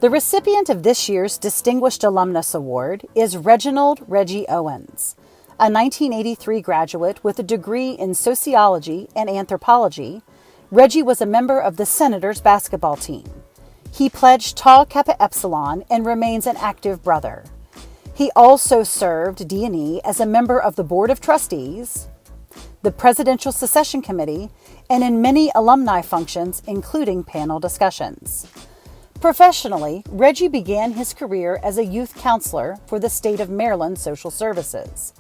The recipient of this year's Distinguished Alumnus Award is Reginald Reggie Owens, a 1983 graduate with a degree in sociology and anthropology. Reggie was a member of the Senators basketball team. He pledged Tau Kappa Epsilon and remains an active brother. He also served D&E as a member of the Board of Trustees, the Presidential Succession Committee, and in many alumni functions, including panel discussions. Professionally, Reggie began his career as a youth counselor for the state of Maryland Social Services.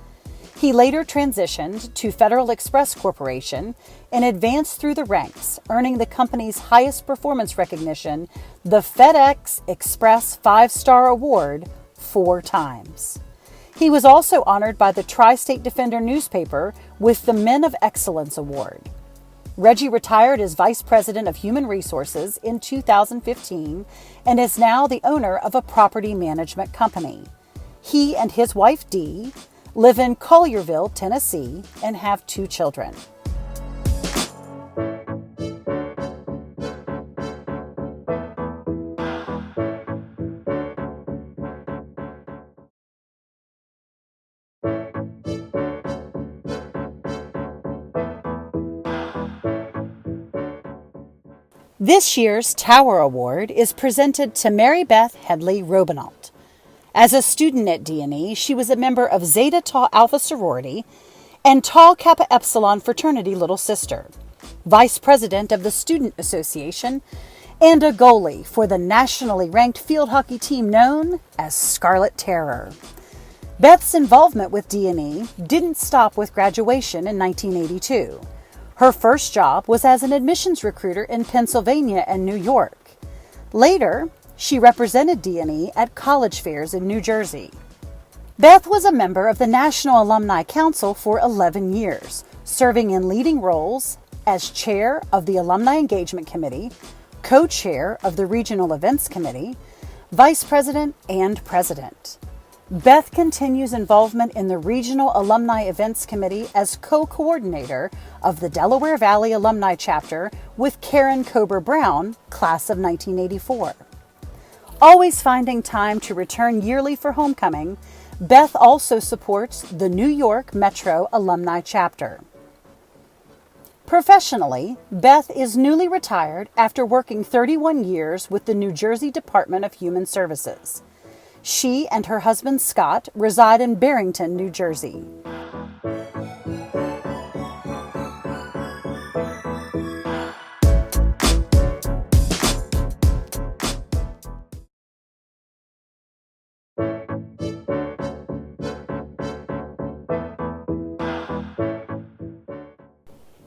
He later transitioned to Federal Express Corporation and advanced through the ranks, earning the company's highest performance recognition, the FedEx Express 5-Star Award, 4 times. He was also honored by the Tri-State Defender newspaper with the Men of Excellence Award. Reggie retired as Vice President of Human Resources in 2015 and is now the owner of a property management company. He and his wife, Dee, live in Collierville, Tennessee, and have 2 children. This year's Tower Award is presented to Mary Beth Headley Robinault. As a student at D&E, she was a member of Zeta Tau Alpha sorority and Tau Kappa Epsilon fraternity little sister, vice president of the Student Association, and a goalie for the nationally ranked field hockey team known as Scarlet Terror. Beth's involvement with D&E didn't stop with graduation in 1982. Her first job was as an admissions recruiter in Pennsylvania and New York. Later, she represented D&E at college fairs in New Jersey. Beth was a member of the National Alumni Council for 11 years, serving in leading roles as chair of the Alumni Engagement Committee, co-chair of the Regional Events Committee, vice president, and president. Beth continues involvement in the Regional Alumni Events Committee as co-coordinator of the Delaware Valley Alumni Chapter with Karen Kober Brown, class of 1984. Always finding time to return yearly for homecoming, Beth also supports the New York Metro Alumni Chapter. Professionally, Beth is newly retired after working 31 years with the New Jersey Department of Human Services. She and her husband Scott reside in Barrington, New Jersey.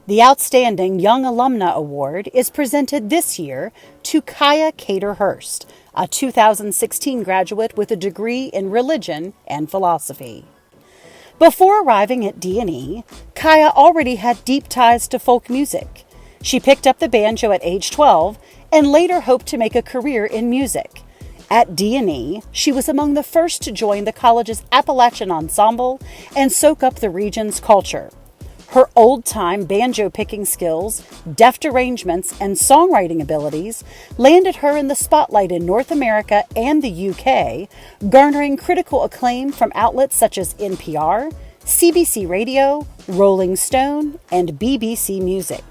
The Outstanding Young Alumna Award is presented this year to Kaya Cater-Hurst, a 2016 graduate with a degree in religion and philosophy. Before arriving at D&E, Kaya already had deep ties to folk music. She picked up the banjo at age 12 and later hoped to make a career in music. At D&E, she was among the first to join the college's Appalachian Ensemble and soak up the region's culture. Her old-time banjo-picking skills, deft arrangements, and songwriting abilities landed her in the spotlight in North America and the UK, garnering critical acclaim from outlets such as NPR, CBC Radio, Rolling Stone, and BBC Music.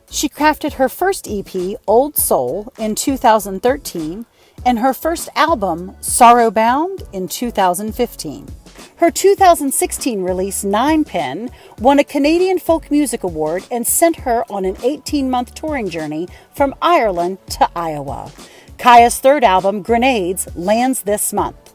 She crafted her first EP, Old Soul, in 2013, and her first album, Sorrow Bound, in 2015. Her 2016 release, Nine Pen, won a Canadian Folk Music Award and sent her on an 18-month touring journey from Ireland to Iowa. Kaya's third album, Grenades, lands this month.